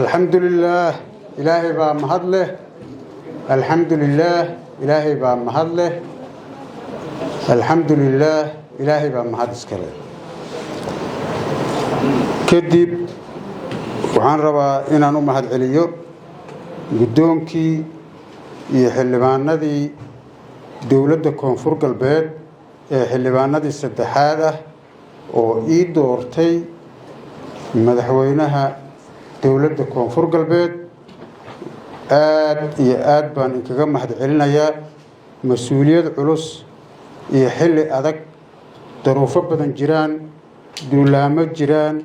الحمد لله إلهي با مهدله الحمد لله إلهي با مهدله الحمد لله إلهي با مهدسكله كدب وحان ربا إنانو مهد عليو قدومكي يحلباندي دولة كونفور قلبيد حلباندي السدحادة oo ii doortay madaxweynaha dawladda koonfur galbeed aad iyo aad baan inkaga mahad celinayaa mas'uuliyad culus iyo xilli adag daruufo badan jiraan duulaamo jiraan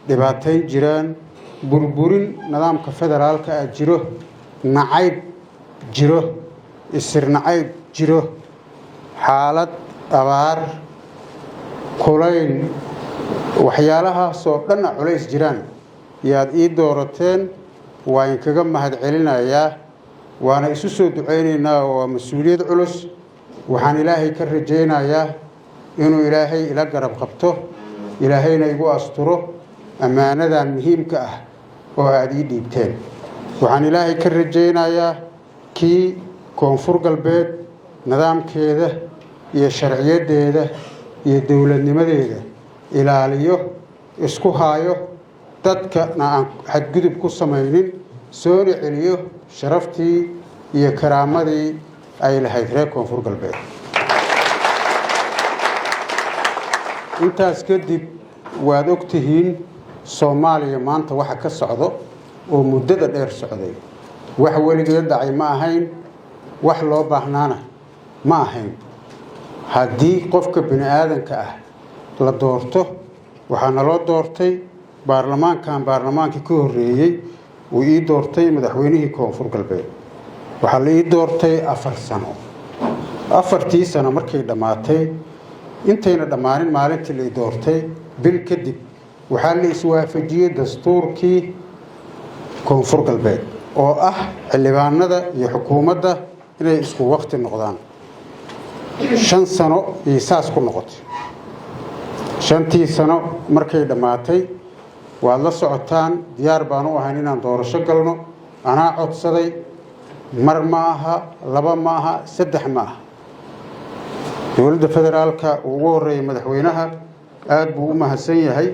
dhibaatayn jiraan burburin nidaamka federaalka ah jiro nacayb jiro isir nacayb jiro xaalad abaar kulayn waxyaalahaas oo dhan culays jiraan yaad ii doorateen waa inkaga mahad celinayaa waana isu soo duceynaynaa oo mas'uuliyad culus waxaan ilaahay ka rajaynayaa inuu ilaahay ila garab qabto ilaahayna igu asturo amaanadan muhiimka ah oo aad ii dhiibteen waxaan ilaahay ka rajaynayaa kii koonfur galbeed nidaamkeeda iyo sharciyadeeda iyo dawladnimadeeda ilaaliyo isku haayo dadkana aan xadgudub ku samaynin soo celiyo sharaftii iyo karaamadii ay lahayd reer koonfur galbeed intaas kadib waad ogtihiin Soomaaliya maanta waxa ka socdo oo muddada dheer socday wax weligeed dhacay ma ahayn wax loo baahnaana ma ahayn haddii qofka bini'aadanka ah la doorto waxaana loo doortay baarlamaankii ka horreeyay uu ii doortay madaxweynihii koonfur galbeed waxaa la ii doortay 4 sano 4tii sano markay dhamaatay intayna dhamaanin maalintii la ii doortay bil kadib waxaa la iswaafajiyay dastuurkii koonfur galbeed oo ah xildhibaanada iyo xukuumadda inay isku waqti noqdaan 5 sano iyo saas ku noqotay 5tii sano markay dhamaatay waad la socotaan diyaar baan u ahayn inaan doorasho galno anaa codsaday mar ma aha laba ma aha saddex ma aha dawladda federaalka ugu horeeyay madaxweynaha aad buu u mahadsan yahay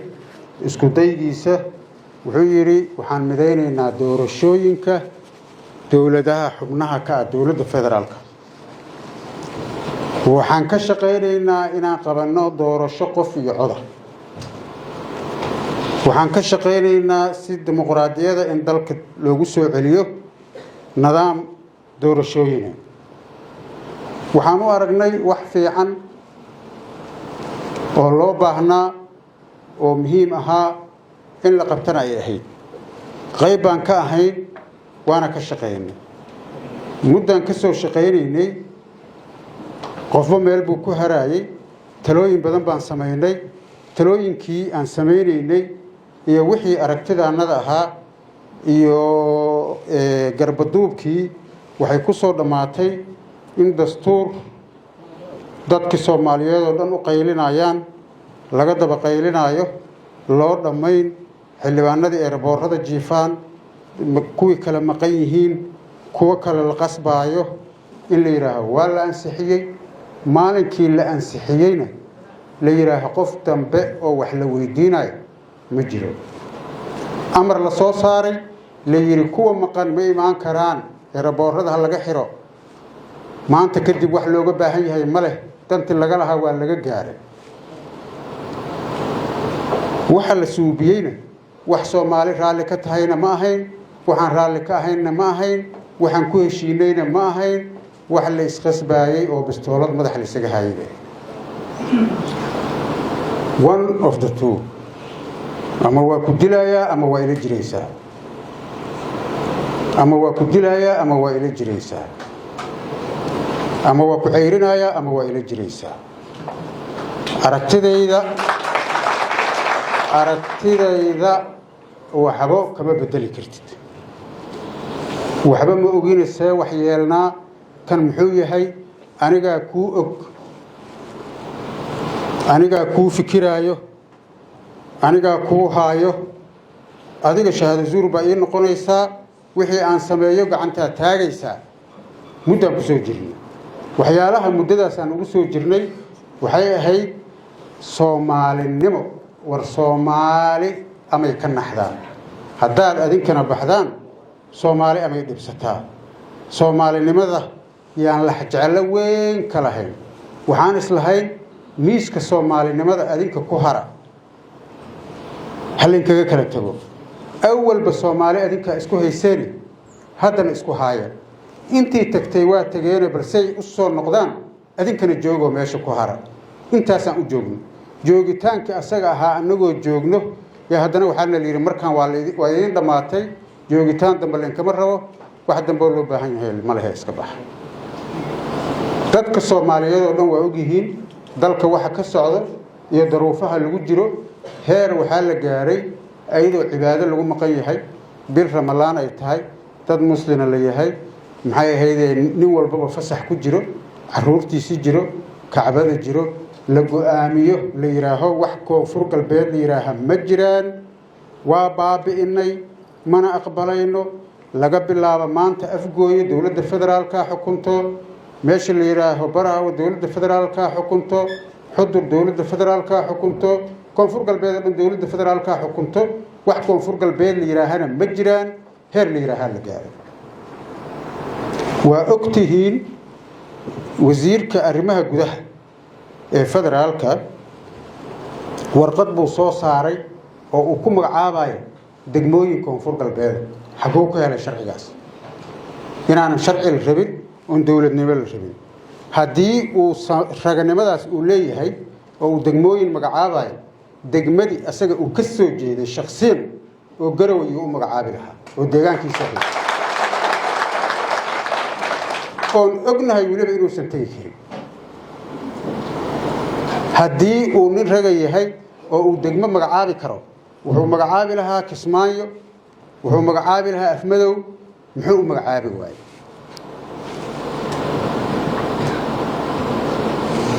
isku daygiisa wuxuu yiri waxaan mideynaynaa doorashooyinka dawladaha xubnaha ka ah dawladda federaalka waxaan ka shaqeynaynaa inaan qabanno doorasho qof iyo cod waxaan ka shaqeynaynaa si dimuqraadiyada in dalka loogu soo celiyo nidaam doorashooyin waxaan u aragnay wax fiican oo loo baahnaa oo muhiim ahaa in la qabtana ay ahayd qayb baan ka ahayn waana ka shaqeynay muddan ka soo shaqeynaynay qofba meel buu ku haraayay talooyin badan baan sameynay talooyinkii aan sameynaynay iyo wixii aragtidaanada ahaa iyo garbaduubkii waxay ku soo dhamaatay in dastuur dadka Soomaaliyeed oo dhan u qaylinayaan laga daba qaylinayo loo dhamayn xildhibaanadii eerboorada jiifaan kuwii kala maqan yihiin kuwa kale la qasbaayo in la yiraahdo waa la ansixiyay maalinkii la ansixiyayna la yiraahdo qof dambe oo wax la weydiinayo ma jiro amar la soo saaray la yiri kuwa maqan ma imaan karaan eerboorada laga xiro maanta kadib wax looga baahan yahay ma leh dantii laga lahaa waa laga gaaray waxa la suubiyayna wax Soomaali raali ka tahayna ma ahayn waxaan raali ka ahaynna ma ahayn waxaan ku heshiinayna ma ahayn wax la isqasbaayay oo bistoolad madax la isaga hayay one of the two ama waa ku dilayaa ama waa ila jiraysaa ama waa ku dilayaa ama waa ila jiraysaa ama waa ku ceyrinayaa ama waa ila jiraysaa aragtidayda waxba kama bedeli kartid waxba ma oginaysaa wax yeelnaa kan muxuu yahay aniga ku og aniga ku fikiraayo aniga ku haayo adiga shahaado zuur baa ii noqonaysaa wixii aan sameeyo gacantaa taagaysaa muddaan ku soo jirnay waxyaalaha muddadaasaan ugu soo jirnay waxay ahayd soomaalinimo war soomaali amay ka naxdaan haddaad adinkana baxdaan soomaali amay dhibsataa soomaalinimada yaan la jeclo weyn ka lahayn waxaan islahayn miiska soomaalinimada adinka ku hara halinkaga kala tago awalba soomaali adinka isku hayseeni haddana isku haaya intii tagtay waa tageene balsey u soo noqdaan adinkana joogoo meesha ku hara intaasaan u joogno joogitaanka asaga ahaa anagoo joogno yaa haddana waxaana la yidhi markaan waa idiin dhammaatay joogitaan dambe lainkama rabo wax dambe loo baahan yahay ma lehe iska baxa dadka soomaaliyeed oo dhan waa ogyihiin dalka waxa ka socda iyo daruufaha lagu jiro heer waxaa la gaaray ayadoo cibaado lagu maqan yahay bil ramalaan ay tahay dad muslina la yahay maxay ahaydee nin walbaba fasax ku jiro caruurtiisi jiro kacbada jiro la go'aamiyo la yidhaaho wax koonfur galbeed la yidhaaha ma jiraan waa baabi'inay mana aqbalayno laga bilaabo maanta afgooyo dowladda federaalka xukunto meesha la yidhaaho baraawo dowladda federaalka xukunto xudur dowladda federaalka xukunto koonfur galbeed oo dhan dowladda federaalka xukunto wax koonfur galbeed la yidhaahana ma jiraan heer la yidhaahaa la gaaray waa ogtihiin wasiirka arrimaha gudaha ee federaalka warqad buu soo saaray oo uu ku magacaabayo degmooyin koonfur galbeed xaguu ka helay sharcigaas inaanan sharci la rabin oon dowladnimo la rabin haddii uu raganimadaas uu leeyahay oo uu degmooyin magacaabayo degmadii asaga uu ka soo jeeday shakhsiyan oo garow iyo u magacaabi lahaa oo deegaankiisa oon ognahay weliba inuusan tegi karin haddii uu nin raga yahay oo uu degmo magacaabi karo wuxuu magacaabi lahaa kismaayo wuxuu magacaabi lahaa afmadow muxuu u magacaabi waayey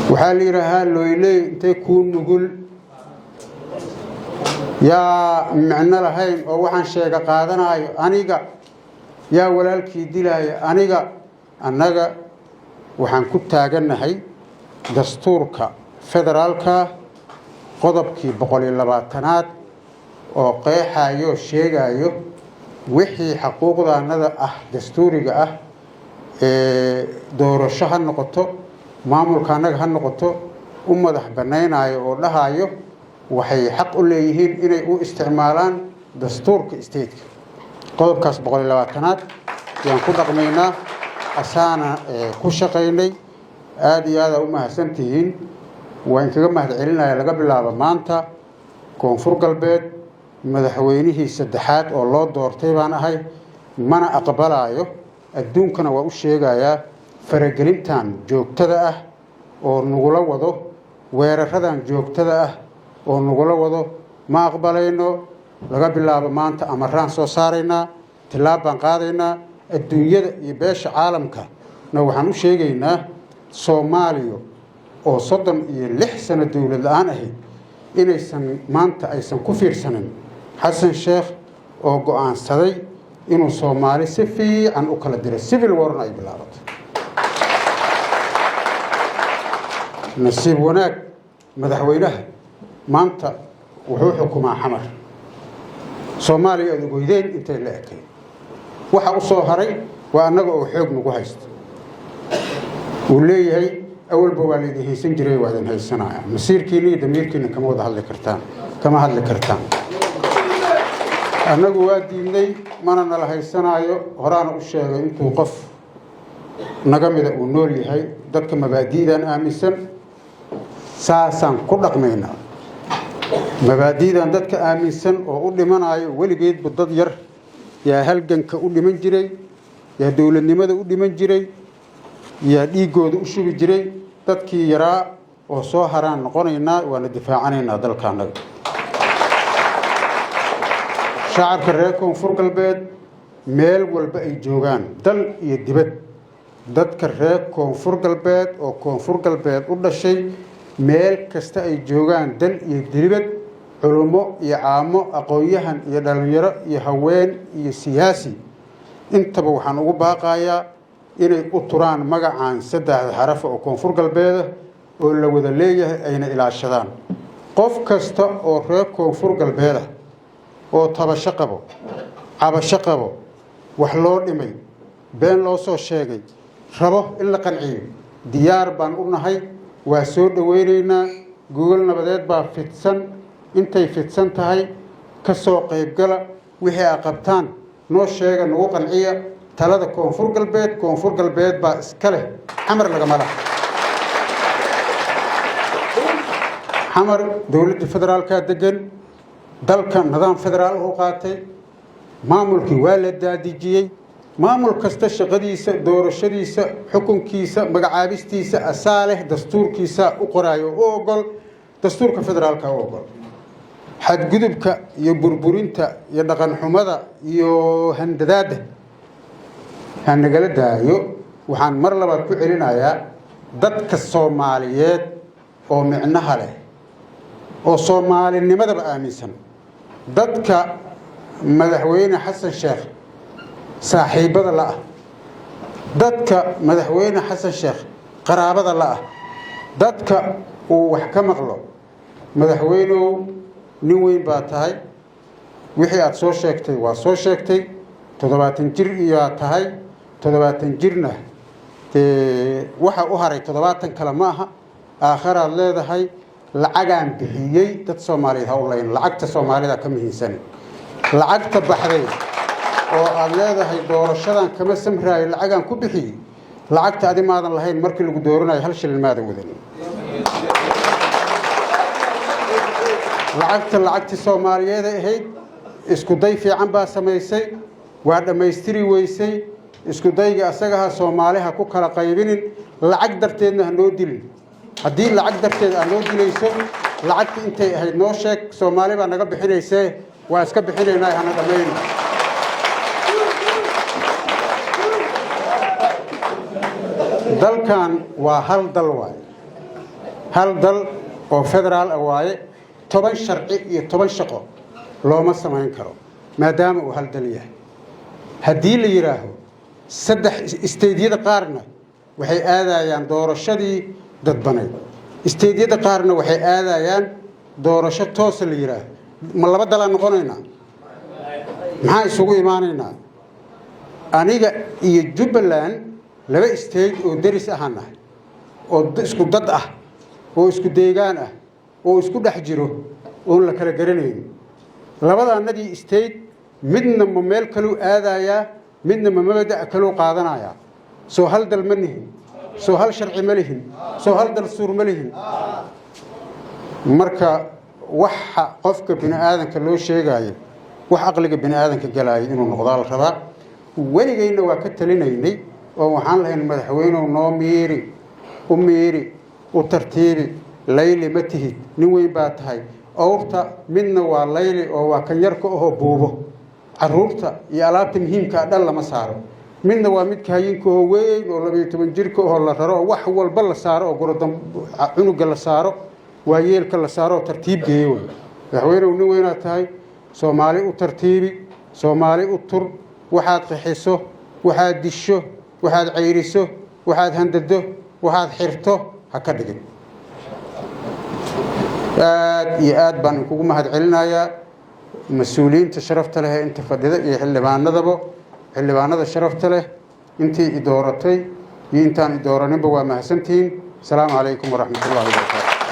waxaa la yidhaahaa looyley intay kuu nugul yaa micno lahayn oo waxaan sheega qaadanaayo aniga yaa walaalkii dilaayo aniga annaga waxaan ku taagannahay dastuurka federaalka qodobkii 120aad oo qeexayo sheegayo wixii xuquuqdaanada ah dastuuriga ah ee doorasho ha noqoto maamulka annaga ha noqoto u madax banaynayo oo dhahayo waxay xaq u leeyihiin inay u isticmaalaan dastuurka stateka qodobkaas 120aad yaan ku dhaqmaynaa asaana ku shaqaynay aad iyo aad u mahadsantihiin waan kaga mahad celinaya laga bilaabo maanta koonfur galbeed madaxweynihii saddexaad oo loo doortay baan ahay mana aqbalayo adduunkana waa u sheegayaa faragelintan joogtada ah oo nagula wado weeraradan joogtada ah oo nagula wado ma aqbalayno laga bilaabo maanta amaraan soo saaraynaa tilaab baan qaadaynaa adduunyada iyo beesha caalamka na waxaan u sheegaynaa Soomaaliya oo 36 sano dawlad la'aan ahayd inaysan maanta aysan ku fiirsanin xasan sheekh oo go'aansaday inuu Soomaali si fiican u kala diray civil war ay bilaabatay nasiib wanaag madaxweynaha maanta wuxuu xukumaa xamar Soomaaliya ay go'deen intay la ekay waxa u soo haray waa annaga oo xoog nagu haysto uu leeyahay awalba waa la haysan jiray waadan haysanaya masiirkiina iyo damiirkiina kama wada hadli kartaan kama hadli kartaan annagu waa diidnay mana nala haysanayo horaan u sheegay intuu qof naga mida uu nool yahay dadka mabaadiidan aaminsan saasaan ku dhaqmaynaa mabaadiidan dadka aaminsan oo u dhimanayo weligeedba dad yar yaa halganka u dhiman jiray yaa dawladnimada u dhiman jiray yaa dhiigooda u shubi jiray dadkii yaraa oo soo haraan noqonaynaa waana difaacanaynaa dalkaanaga shacabka reer koonfur galbeed meel walba ay joogaan dal iyo dibad dadka reer koonfur galbeed oo koonfur galbeed u dhashay meel kasta ay joogaan dal iyo dibad علماء يعامو أقويهن يدلنيرة يهوين يسياسي انتبه وحان وباقايا إني أطران مقعان سدح حرف أو كونفور قلبيده ولا وذليه أين إلى الشدان قف كستا أو ريب كونفور قلبيده أو طبشقبو عبشقبو وحلون إمي بين لوسو الشيقي ربو إلا قنعي ديار بان أبنهي واسود ويرينا جوجلنا بدأت بافتسن intay fidsan tahay ka soo qayb gala wixii aqabtaan noo sheega nagu qanciya talada koonfur galbeed baa iska leh xamar laga mala xamar dawladda federaalka degan dalka nidaam federaal u qaatay maamulkii waa la daadijiyay maamul kasta shaqadiisa doorashadiisa xukunkiisa magacaabistiisa asaaleh dastuurkiisa u qoraayo oo ogol dastuurka federaalka oo ogol xadgudubka iyo burburinta iyo dhaqan xumada iyo handadaada hanagala daayo waxaan mar labaad ku celinayaa dadka Soomaaliyeed oo micnaha leh oo Soomaalinimada aaminsan dadka madaxweyne Xasan Sheekh saaxiibada la ah dadka madaxweyne Xasan Sheekh qaraabada la ah dadka uu wax ka maqlo madaxweynuhu nin weyn baa tahay wixii aad soo sheegtay waa soo sheegtay 70 jir iyo tahay 70 jirna waxa u haray 70 kala ma aha aakhiraad leedahay lacagaan bixiyay dad Soomaaliyeed hawlayn lacagta Soomaalida ka muhiimsan lacagta baxday oo aad leedahay doorashadan kama samraay lacagaan ku bixiyay lacagta adimaadan lahayn markii lagu dooranayo hal shilin maadan wadan lacagta Soomaaliyeed ahayd isku day fiican baa sameysay waa dhameystiri weysay isku dayga asaga Soomaaliha ku kala qaybinin lacag darteedna hanoo dilin hadii lacag darteed aan loo dilayso lacagta intay ahayd noo sheeg Soomaali baa naga bixinaysay waa iska bixinaynaa hana dhameyn dalkan waa hal dal oo federaal waaye 10 sharci iyo 10 shaqo looma sameyn karo maadaama uu hal dal yahay hadii la yiraahdo saddex isteediyada qaarna waxay aadayaan doorashadii dadbanay isteediyada qaarna waxay aadayaan doorasho toos la yiraahdo ma laba dal noqonaynaa maxaa isugu iimaanaynaa aniga iyo Jubbaland laba isteed oo daris ahana oo isku dad ah oo isku deegaan ah oo isku dhex jiro oo la kala garaneyn labadaanadii state midna ma meel kale aadaya midna ma mabada kale qaadanaya soo hal dal manihin soo hal sharci malihin soo hal dal suur malihin marka waxa qofka bini aadanka loo sheegayo wax aqliga bini aadanka galay inuu noqdo la rabaa waligayna waa ka talinaynay oo waxaan lahayn madaxweynuhu noo miiri u tartiibi layli ma tihid nin weyn baa tahay awrta midna waa layli oo waa kan yarka oo buubo caruurta iyo alaabta muhiimka ah dhan lama saaro midna waa mid kaayinka oo weyn oo 12 jirka oo la raro wax walba la saaro oo gorodan cunuga la saaro waa yeelka la saaro tartiib geeyo madaxweynuhu nin weyn tahay Soomaali u tartiibi Soomaali u tur waxaad qixiso waxaad disho waxaad ceyriso waxaad handado waxaad xirto ha ka dhigin aad baan kugu mahad celinayaa mas'uuliyiinta sharafta leh inta fadhida iyo xildhibaanada sharafta leh intii idooratay iyo intaan idooraninba waa mahadsantiin salaamu calaykum waraxmatullaahi wabarakaatuh